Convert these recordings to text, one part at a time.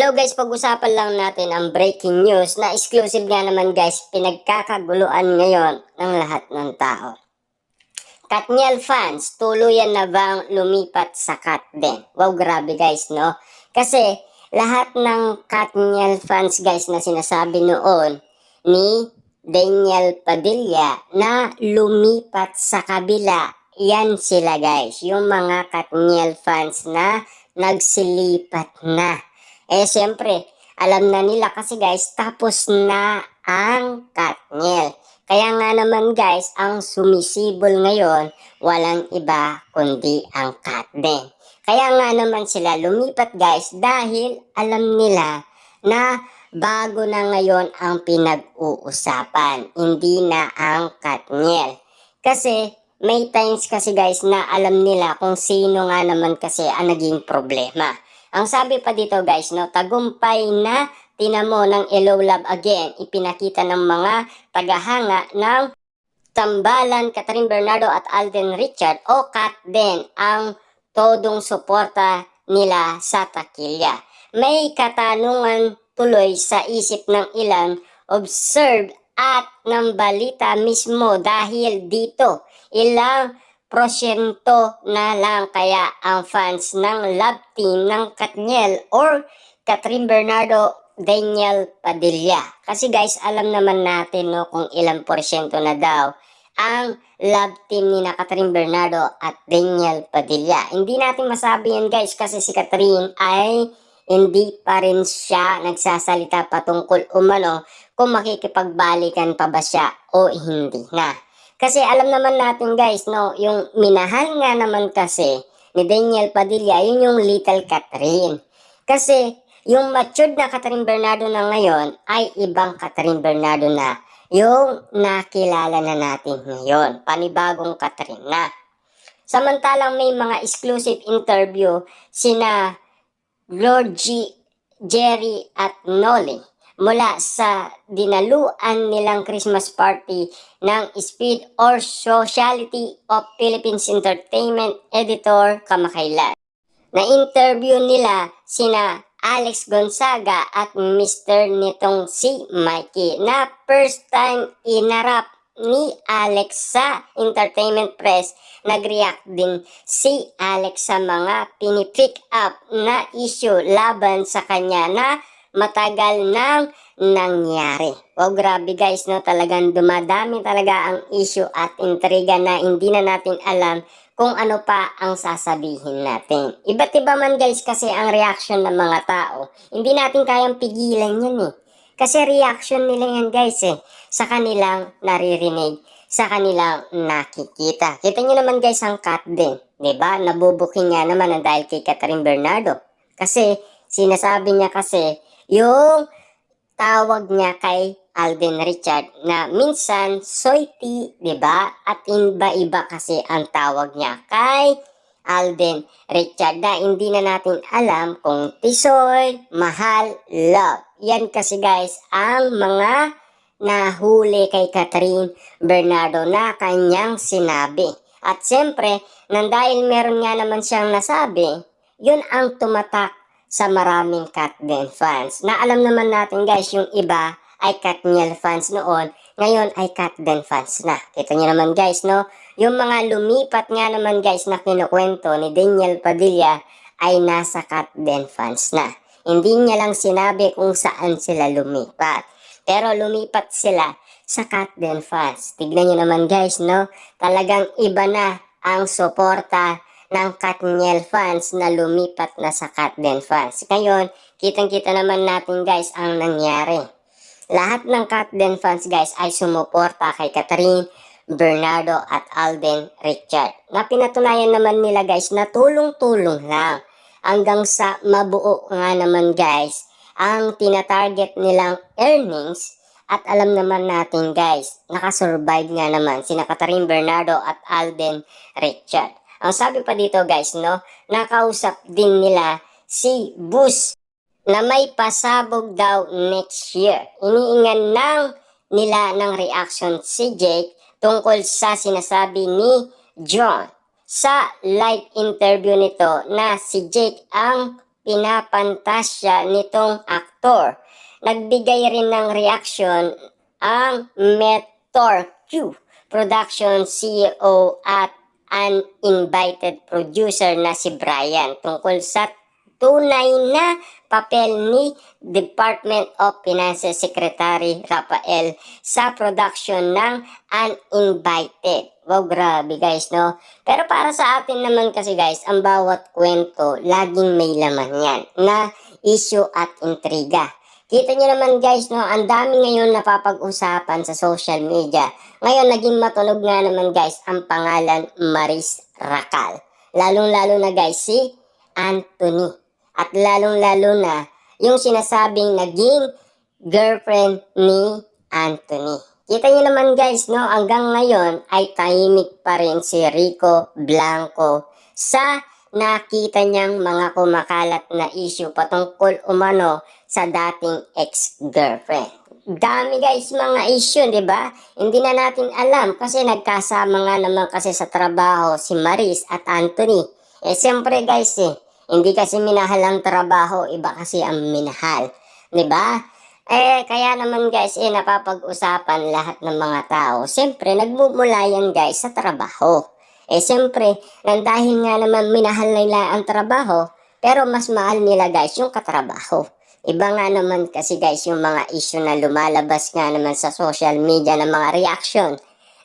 Hello guys, pag-usapan lang natin ang breaking news na exclusive nga naman guys, pinagkakaguluan ngayon ng lahat ng tao. Katniel fans, tuluyan na bang lumipat sa Katden? Wow, grabe guys, no? Kasi lahat ng Katniel fans guys na sinasabi noon ni Daniel Padilla na lumipat sa kabila, yan sila guys, yung mga Katniel fans na nagsilipat na. Siyempre, alam na nila kasi guys, tapos na ang Katniel. Kaya nga naman guys, ang sumisibol ngayon, walang iba kundi ang Katden. Kaya nga naman sila lumipat guys dahil alam nila na bago na ngayon ang pinag-uusapan, hindi na ang Katniel. Kasi may times kasi guys na alam nila kung sino nga naman kasi ang naging problema. Ang sabi pa dito guys, no, tagumpay na tinamo ng Hello Love Again, ipinakita ng mga tagahanga ng Tambalan, Catherine Bernardo at Alden Richard o Katden ang todong suporta nila sa takilya. May katanungan tuloy sa isip ng ilang observe at ng balita mismo dahil dito ilang prosyento na lang kaya ang fans ng love team ng Katniel or Catherine Bernardo Daniel Padilla. Kasi guys, alam naman natin no, kung ilang porsyento na daw ang love team ni na Catherine Bernardo at Daniel Padilla. Hindi natin masabi yan guys kasi si Catherine ay hindi pa rin siya nagsasalita patungkol umano kung makikipagbalikan pa ba siya o hindi na. Kasi alam naman natin guys, no, yung minahal nga naman kasi ni Daniel Padilla, yun yung little Catherine. Kasi yung matured na Catherine Bernardo na ngayon ay ibang Catherine Bernardo na yung nakilala na natin ngayon. Panibagong Catherine na. Samantalang may mga exclusive interview sina Lord G, Jerry at Nolly mula sa dinaluan nilang Christmas party ng Speed or Sociality of Philippines Entertainment Editor kamakailan. Na-interview nila sina Alex Gonzaga at Mr. nitong si Mikey na first time inarap ni Alex sa entertainment press. Nag-react din si Alex sa mga pinipick up na issue laban sa kanya na matagal nang nangyari. Wow, grabe guys, no? Talagang dumadami talaga ang issue at intriga na hindi na natin alam kung ano pa ang sasabihin natin. Iba't iba man guys kasi ang reaction ng mga tao. Hindi natin kayang pigilan yan eh. Kasi reaction nila yan guys eh. Sa kanilang naririnig, sa kanilang nakikita. Kita nyo naman guys ang Katden. Diba? Nabubuking nga naman ang dahil kay Catherine Bernardo. Kasi sinasabi niya kasi yung tawag niya kay Alden Richard na minsan Soy-T, diba? At iba-iba kasi ang tawag niya kay Alden Richard na hindi na natin alam kung Tisoy, Mahal, Love. Yan kasi guys ang mga nahuli kay Catherine Bernardo na kanyang sinabi. At siyempre, nang dahil meron nga naman siyang nasabi, yun ang tumatak sa maraming Katden fans. Na alam naman natin guys, yung iba ay Katniel fans noon, ngayon ay Katden fans na. Kita nyo naman guys, no? Yung mga lumipat nga naman guys na kinukwento ni Daniel Padilla ay nasa Katden fans na. Hindi niya lang sinabi kung saan sila lumipat. Pero lumipat sila sa Katden fans. Tignan nyo naman guys, no? Talagang iba na ang suporta ng Katniel fans na lumipat na sa Katden fans. Ngayon, kitang-kita naman natin guys ang nangyari. Lahat ng Katden fans guys ay sumuporta kay Catherine Bernardo at Alden Richard. Na pinatunayan naman nila guys na tulong-tulong lang. Hanggang sa mabuo nga naman guys ang tinatarget nilang earnings. At alam naman natin guys, nakasurvive nga naman sina Catherine Bernardo at Alden Richard. Ang sabi pa dito guys, no, nakausap din nila si Bus na may pasabog daw next year. Iniingan nila ng reaction si Jake tungkol sa sinasabi ni John. Sa live interview nito na si Jake ang pinapantasya nitong aktor. Nagbigay rin ng reaksyon ang Meteor Q Production CEO at uninvited producer na si Brian tungkol sa tunay na papel ni Department of Finances Secretary Rafael sa production ng Uninvited. Wow, grabe guys, no? Pero para sa atin naman kasi guys, ang bawat kwento, laging may laman yan na issue at intriga. Kita nyo naman guys, no? Ang dami ngayon napapag-usapan sa social media. Ngayon, naging matunog nga naman guys ang pangalan Maris Racal. Lalong-lalo na guys si Anthony. At lalong-lalo na yung sinasabing naging girlfriend ni Anthony. Kita nyo naman guys, no, hanggang ngayon ay tahimik pa rin si Rico Blanco sa nakita niyang mga kumakalat na issue patungkol umano sa dating ex-girlfriend. Dami guys mga issue, di ba? Hindi na natin alam kasi nagkasama nga naman kasi sa trabaho si Maris at Anthony. Siyempre guys hindi kasi minahal ang trabaho, iba kasi ang minahal. Di ba? Kaya naman guys, napapag-usapan lahat ng mga tao. Siyempre, nagmumula yan guys sa trabaho. Siyempre, dahil nga naman minahal nila ang trabaho, pero mas mahal nila guys yung katrabaho. Iba nga naman kasi guys yung mga issue na lumalabas nga naman sa social media ng mga reaction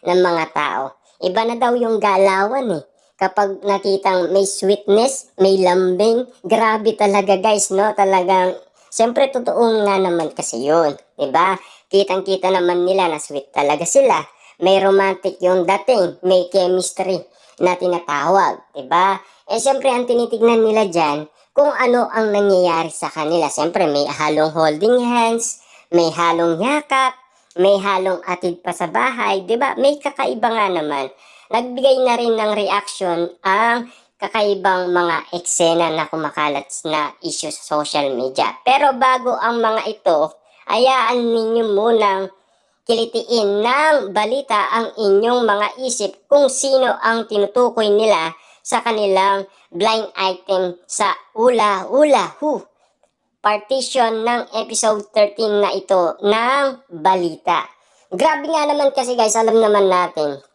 ng mga tao. Iba na daw yung galawan kapag nakitang may sweetness, may lambing, grabe talaga guys, no? Talagang siyempre, totoo nga naman kasi yun, diba? Kitang-kita naman nila na sweet talaga sila. May romantic yung dating, may chemistry na tinatawag, diba? Siyempre, ang tinitignan nila dyan, kung ano ang nangyayari sa kanila. Siyempre, may halong holding hands, may halong yakap, may halong atid pa sa bahay, diba? May kakaiba nga naman. Nagbigay na rin ng reaction ang kakaibang mga eksena na kumakalat na issue sa social media. Pero bago ang mga ito, hayaan ninyo munang kilitiin ng balita ang inyong mga isip kung sino ang tinutukoy nila sa kanilang blind item sa Ula Ula Who partition ng episode 13 na ito ng balita. Grabe nga naman kasi guys, alam naman natin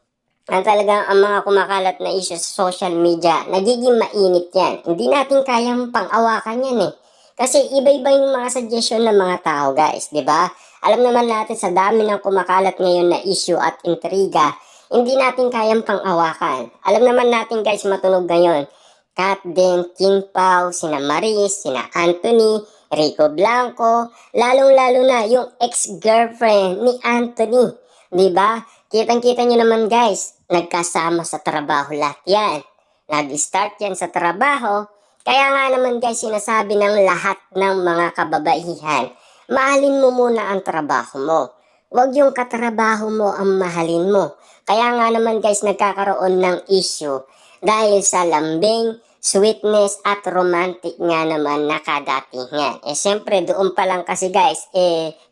talagang ang mga kumakalat na issue sa social media, nagiging mainit yan. Hindi natin kayang pang-awakan yan Kasi iba-iba yung mga suggestion ng mga tao guys, di ba? Alam naman natin sa dami ng kumakalat ngayon na issue at intriga, hindi natin kayang pang-awakan. Alam naman natin guys, matunog ngayon. Kat din, King Pao, sina Maris, sina Anthony, Rico Blanco, lalong-lalo na yung ex-girlfriend ni Anthony. Diba? Kitang-kita nyo naman guys, nagkasama sa trabaho lahat yan. Nag-start yan sa trabaho, kaya nga naman guys sinasabi ng lahat ng mga kababaihan, mahalin mo muna ang trabaho mo. Huwag yung katrabaho mo ang mahalin mo. Kaya nga naman guys nagkakaroon ng issue dahil sa lambing, sweetness at romantic nga naman nakadatingan. Siyempre doon pa lang kasi guys,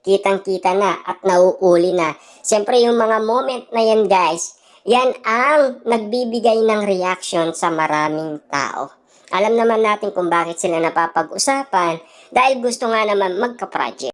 kitang-kita na at nauuli na. Siyempre yung mga moment na yan guys, yan ang nagbibigay ng reaction sa maraming tao. Alam naman natin kung bakit sila napapag-usapan dahil gusto nga naman magka-project.